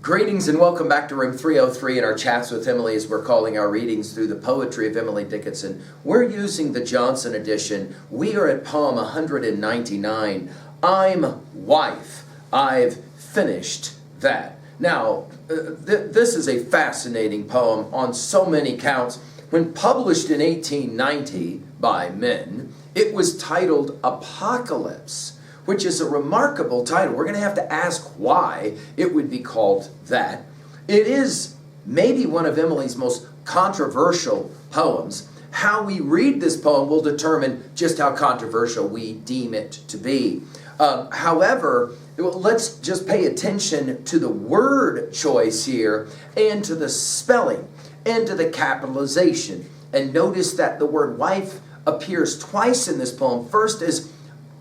Greetings and welcome back to Room 303 in our chats with Emily as we're calling our readings through the poetry of Emily Dickinson. We're using the Johnson edition. We are at poem 199, I'm Wife, I've Finished That. Now, this is a fascinating poem on so many counts. When published in 1890 by men, it was titled Apocalypse, which is a remarkable title. We're going to have to ask why it would be called that. It is maybe one of Emily's most controversial poems. How we read this poem will determine just how controversial we deem it to be. However, let's just pay attention to the word choice here and to the spelling and to the capitalization. And notice that the word wife appears twice in this poem. First as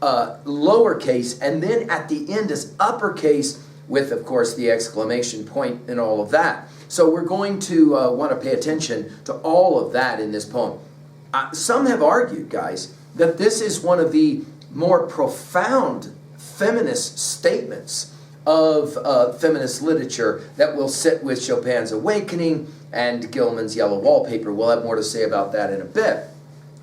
lowercase, and then at the end is uppercase with, of course, the exclamation point and all of that. So we're going to want to pay attention to all of that in this poem. Some have argued, guys, that this is one of the more profound feminist statements of feminist literature that will sit with Chopin's Awakening and Gilman's Yellow Wallpaper. We'll have more to say about that in a bit.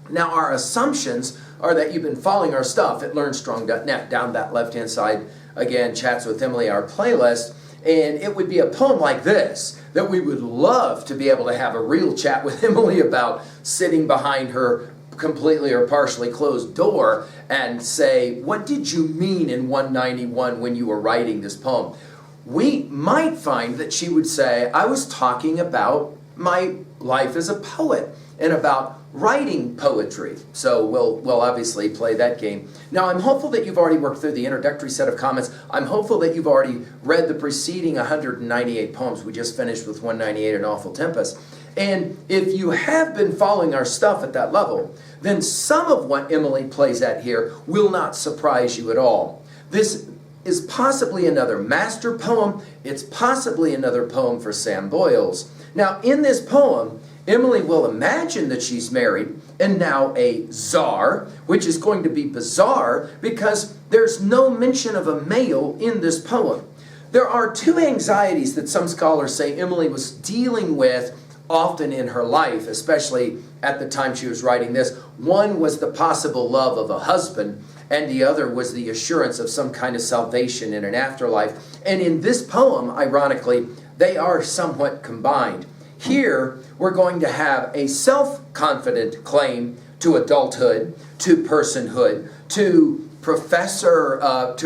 Now, our assumptions are that you've been following our stuff at LearnStrong.net. Down that left-hand side, again, Chats with Emily, our playlist. And it would be a poem like this that we would love to be able to have a real chat with Emily about, sitting behind her completely or partially closed door and say, what did you mean in 191 when you were writing this poem? We might find that she would say, I was talking about my life as a poet and about writing poetry. So we'll obviously play that game. Now, I'm hopeful that you've already worked through the introductory set of comments. I'm hopeful that you've already read the preceding 198 poems. We just finished with 198, An Awful Tempest. And if you have been following our stuff at that level, then some of what Emily plays at here will not surprise you at all. This is possibly another master poem. It's possibly another poem for Sam Boyles. Now, in this poem, Emily will imagine that she's married and now a czar, which is going to be bizarre because there's no mention of a male in this poem. There are two anxieties that some scholars say Emily was dealing with often in her life, especially at the time she was writing this. One was the possible love of a husband, and the other was the assurance of some kind of salvation in an afterlife. And in this poem, ironically, they are somewhat combined. Here, we're going to have a self-confident claim to adulthood, to personhood, to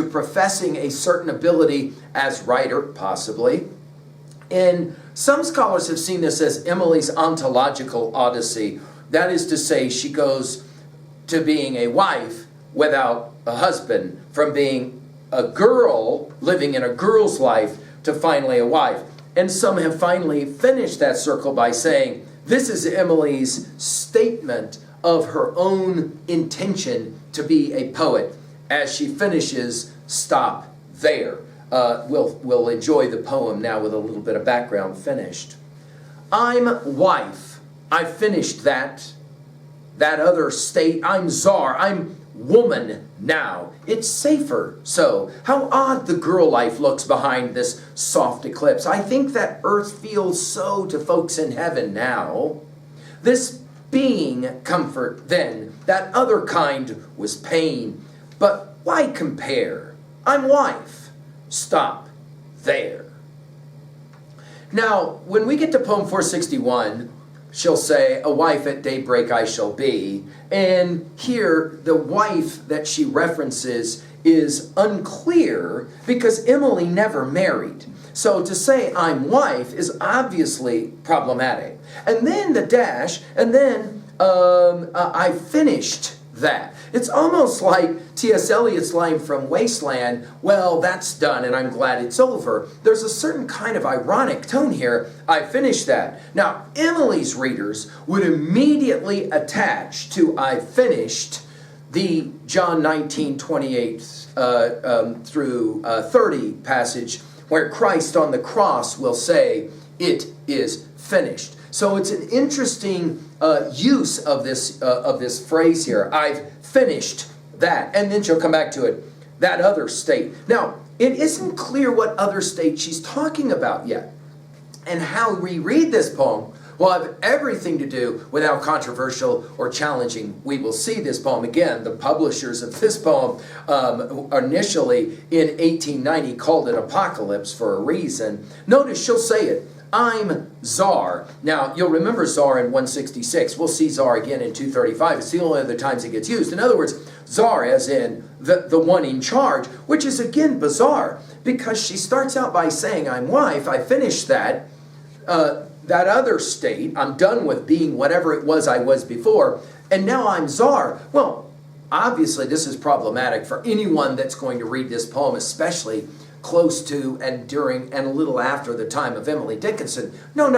professing a certain ability as writer, possibly. And some scholars have seen this as Emily's ontological odyssey. That is to say, she goes to being a wife without a husband, from being a girl living in a girl's life to finally a wife. And some have finally finished that circle by saying, this is Emily's statement of her own intention to be a poet. As she finishes, stop there. We'll enjoy the poem now with a little bit of background finished. I'm wife. I finished that other state. I'm czar. I'm woman now. It's safer so. How odd the girl life looks behind this soft eclipse. I think that earth feels so to folks in heaven now. This being comfort then, that other kind was pain. But why compare? I'm wife. Stop there. Now, when we get to poem 461, she'll say, a wife at daybreak I shall be. And here, the wife that she references is unclear because Emily never married. So to say I'm wife is obviously problematic. And then the dash, and then I finished that. It's almost like T.S. Eliot's line from Wasteland, well, that's done and I'm glad it's over. There's a certain kind of ironic tone here. I finished that. Now, Emily's readers would immediately attach to I finished the John 19:28 through 30 passage where Christ on the cross will say, it is finished. So it's an interesting use of this phrase here. I've finished that. And then she'll come back to it. That other state. Now, it isn't clear what other state she's talking about yet. And how we read this poem will have everything to do with how controversial or challenging we will see this poem. Again, the publishers of this poem initially in 1890 called it Apocalypse for a reason. Notice she'll say it, I'm Czar. Now, you'll remember Czar in 166. We'll see Czar again in 235. It's the only other times it gets used. In other words, Czar as in the one in charge, which is again bizarre because she starts out by saying, I'm wife. I finished that other state. I'm done with being whatever it was I was before. And now I'm Czar. Well, obviously this is problematic for anyone that's going to read this poem, especially close to and during and a little after the time of Emily Dickinson. No.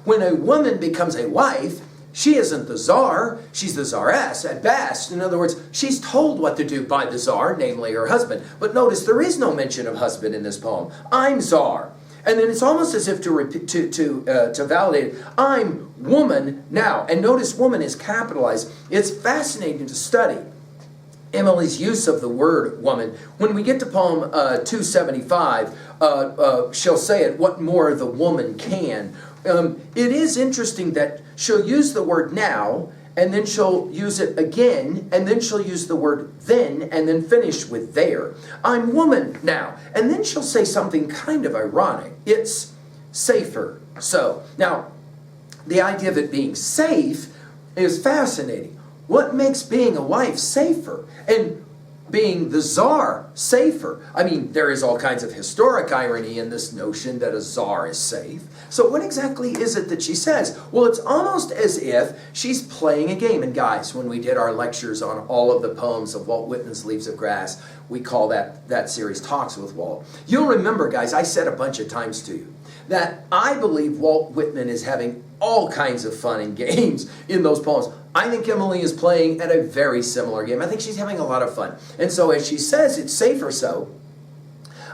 When a woman becomes a wife, she isn't the czar, she's the czaress at best. In other words, she's told what to do by the czar, namely her husband. But notice there is no mention of husband in this poem. I'm czar. And then it's almost as if to validate it, I'm woman now. And notice woman is capitalized. It's fascinating to study Emily's use of the word woman. When we get to poem 275, she'll say it, what more the woman can. It is interesting that she'll use the word now, and then she'll use it again, and then she'll use the word then, and then finish with there. I'm woman now. And then she'll say something kind of ironic. It's safer. So, now, the idea of it being safe is fascinating. What makes being a wife safer? And being the czar safer? I mean, there is all kinds of historic irony in this notion that a czar is safe. So what exactly is it that she says? Well, it's almost as if she's playing a game. And guys, when we did our lectures on all of the poems of Walt Whitman's Leaves of Grass, we call that series Talks with Walt. You'll remember, guys, I said a bunch of times to you that I believe Walt Whitman is having all kinds of fun and games in those poems. I think Emily is playing at a very similar game. I think she's having a lot of fun. And so as she says it's safer so,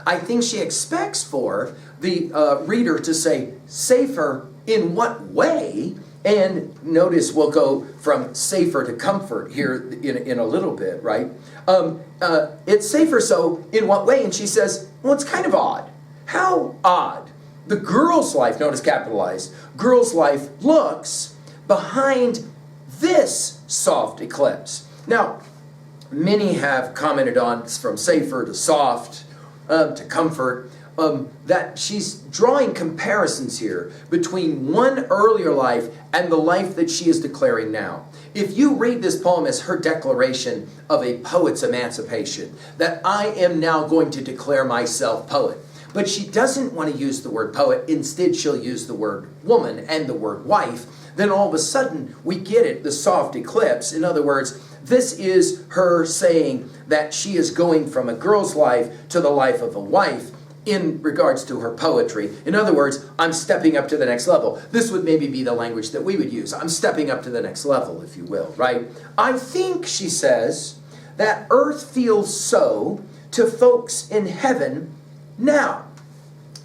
I think she expects for the reader to say safer in what way? And notice we'll go from safer to comfort here in a little bit, right? It's safer so in what way? And she says, well, it's kind of odd. How odd? The girl's life, notice capitalized, girl's life looks behind this soft eclipse. Now, many have commented on from safer to soft to comfort, that she's drawing comparisons here between one earlier life and the life that she is declaring now. If you read this poem as her declaration of a poet's emancipation, that I am now going to declare myself poet, but she doesn't want to use the word poet, instead she'll use the word woman and the word wife, then all of a sudden we get it, the soft eclipse. In other words, this is her saying that she is going from a girl's life to the life of a wife in regards to her poetry. In other words, I'm stepping up to the next level. This would maybe be the language that we would use. I'm stepping up to the next level, if you will, right? I think, she says, that earth feels so to folks in heaven now.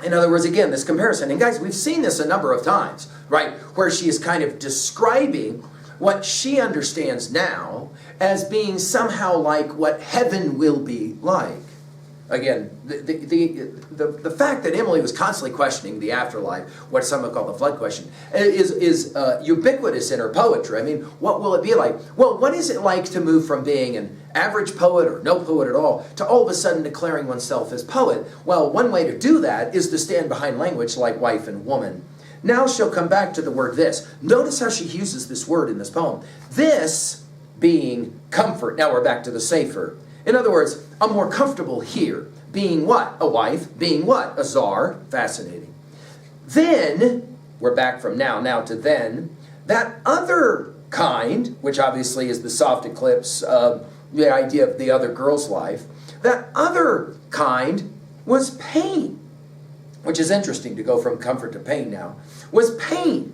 In other words, again, this comparison. And guys, we've seen this a number of times, right? Where she is kind of describing what she understands now as being somehow like what heaven will be like. Again, the fact that Emily was constantly questioning the afterlife, what some would call the flood question, is ubiquitous in her poetry. I mean, what will it be like? Well, what is it like to move from being an average poet or no poet at all to all of a sudden declaring oneself as poet? Well, one way to do that is to stand behind language like wife and woman. Now she'll come back to the word this. Notice how she uses this word in this poem. This being comfort. Now we're back to the safer. In other words, I'm more comfortable here. Being what? A wife. Being what? A czar. Fascinating. Then, we're back from now to then. That other kind, which obviously is the soft eclipse, the idea of the other girl's life, that other kind was pain. Which is interesting to go from comfort to pain now. Was pain.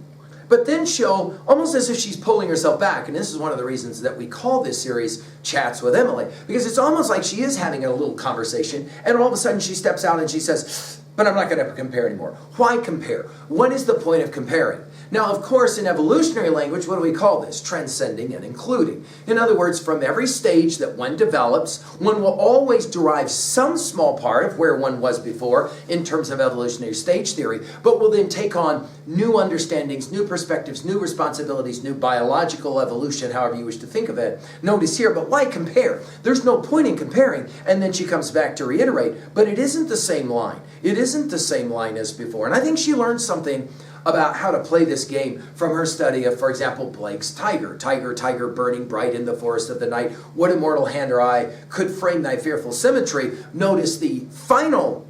But then she'll, almost as if she's pulling herself back, and this is one of the reasons that we call this series Chats with Emily, because it's almost like she is having a little conversation, and all of a sudden she steps out and she says, but I'm not going to compare anymore. Why compare? What is the point of comparing? Now, of course, in evolutionary language, what do we call this? Transcending and including. In other words, from every stage that one develops, one will always derive some small part of where one was before in terms of evolutionary stage theory, but will then take on new understandings, new perspectives, new responsibilities, new biological evolution, however you wish to think of it. Notice here, but why compare? There's no point in comparing. And then she comes back to reiterate, but it isn't the same line. It isn't the same line as before. And I think she learned something about how to play this game from her study of, for example, Blake's tiger. Tiger, tiger, burning bright in the forest of the night. What immortal hand or eye could frame thy fearful symmetry? Notice the final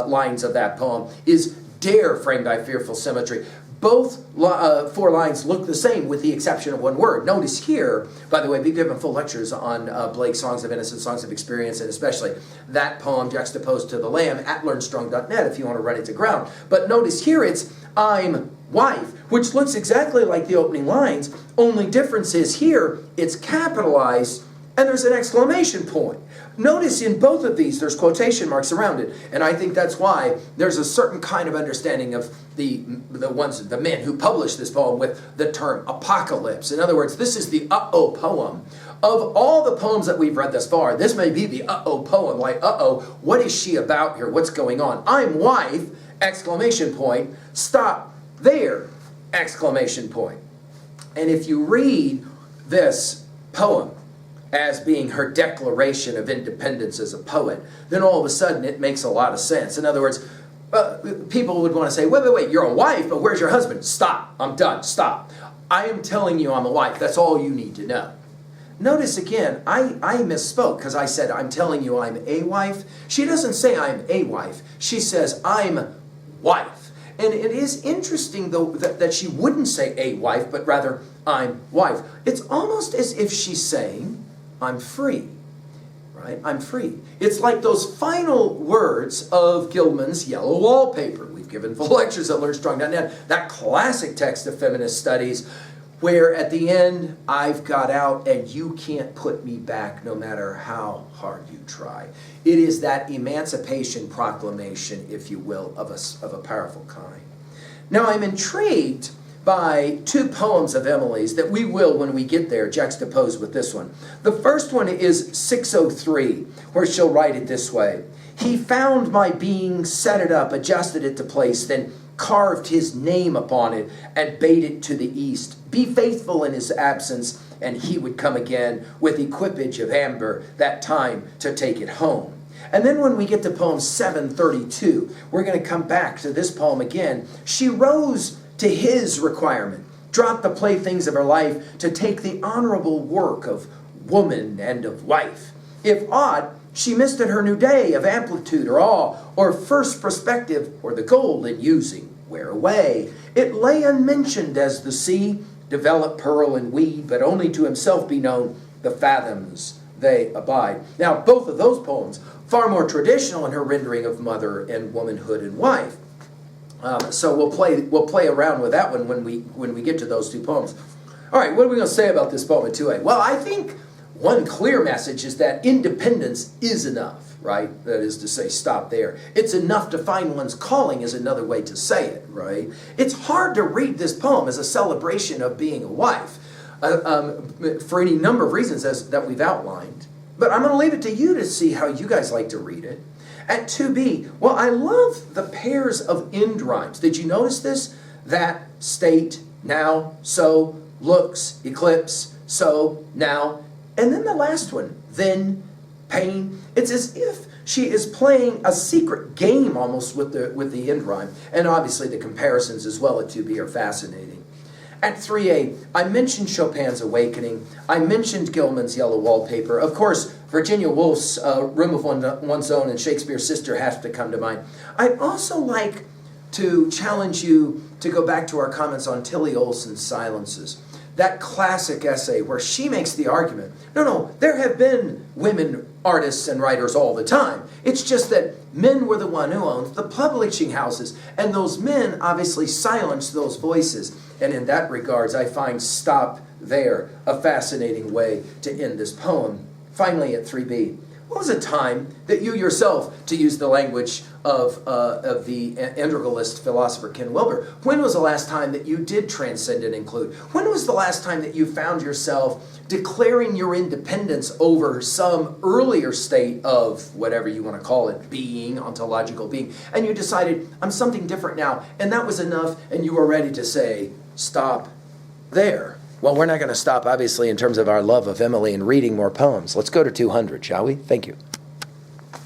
lines of that poem is dare frame thy fearful symmetry. Both 4 lines look the same with the exception of one word. Notice here, by the way, we've given full lectures on Blake's Songs of Innocence, Songs of Experience, and especially that poem juxtaposed to the Lamb at learnstrong.net if you want to run it to ground. But notice here it's I'm wife, which looks exactly like the opening lines, only difference is here it's capitalized and there's an exclamation point. Notice in both of these there's quotation marks around it, and I think that's why there's a certain kind of understanding of the men who published this poem with the term apocalypse. In other words, this is the uh-oh poem. Of all the poems that we've read thus far, this may be the uh-oh poem, like uh-oh, what is she about here? What's going on? I'm wife, exclamation point, stop there, exclamation point. And if you read this poem as being her declaration of independence as a poet, then all of a sudden it makes a lot of sense. In other words, people would want to say, wait, you're a wife, but where's your husband? Stop, I'm done, stop. I am telling you I'm a wife, that's all you need to know. Notice again, I misspoke because I said I'm telling you I'm a wife. She doesn't say I'm a wife, she says I'm wife. And it is interesting, though, that she wouldn't say a wife, but rather I'm wife. It's almost as if she's saying I'm free, right? I'm free. It's like those final words of Gilman's Yellow Wallpaper. We've given full lectures at learnstrong.net, that classic text of feminist studies, where at the end, I've got out and you can't put me back no matter how hard you try. It is that emancipation proclamation, if you will, of a powerful kind. Now, I'm intrigued by 2 poems of Emily's that we will, when we get there, juxtapose with this one. The first one is 603, where she'll write it this way. He found my being, set it up, adjusted it to place, then carved his name upon it and bade it to the east. Be faithful in his absence, and he would come again with equipage of amber, that time to take it home. And then when we get to poem 732, we're going to come back to this poem again. She rose to his requirement, dropped the playthings of her life to take the honorable work of woman and of wife. If aught, she missed at her new day of amplitude or awe, or first perspective, or the gold in using, where away. It lay unmentioned as the sea, develop pearl and weed, but only to himself be known, the fathoms they abide. Now, both of those poems, far more traditional in her rendering of mother and womanhood and wife. So we'll play around with that one when we get to those 2 poems. All right, what are we going to say about this poem at 2a? Well, I think one clear message is that independence is enough, right? That is to say, stop there. It's enough to find one's calling is another way to say it, right? It's hard to read this poem as a celebration of being a wife for any number of reasons that we've outlined. But I'm going to leave it to you to see how you guys like to read it. At 2b, well, I love the pairs of end rhymes. Did you notice this? That, state, now, so, looks, eclipse, so, now. And then the last one, then, pain. It's as if she is playing a secret game almost with the end rhyme. And obviously the comparisons as well at 2b are fascinating. At 3a, I mentioned Chopin's Awakening. I mentioned Gilman's Yellow Wallpaper. Of course, Virginia Woolf's Room of One's Own and Shakespeare's Sister have to come to mind. I'd also like to challenge you to go back to our comments on Tilly Olson's Silences. That classic essay where she makes the argument, no, there have been women artists and writers all the time. It's just that men were the one who owned the publishing houses, and those men obviously silenced those voices. And in that regards, I find Stop There a fascinating way to end this poem. Finally, at 3b, When was a time that you yourself, to use the language of the integralist philosopher Ken Wilber, when was the last time that you did transcend and include? When was the last time that you found yourself declaring your independence over some earlier state of whatever you want to call it, being, ontological being, and you decided, I'm something different now, and that was enough, and you were ready to say, stop there? Well, we're not going to stop, obviously, in terms of our love of Emily and reading more poems. Let's go to 200, shall we? Thank you.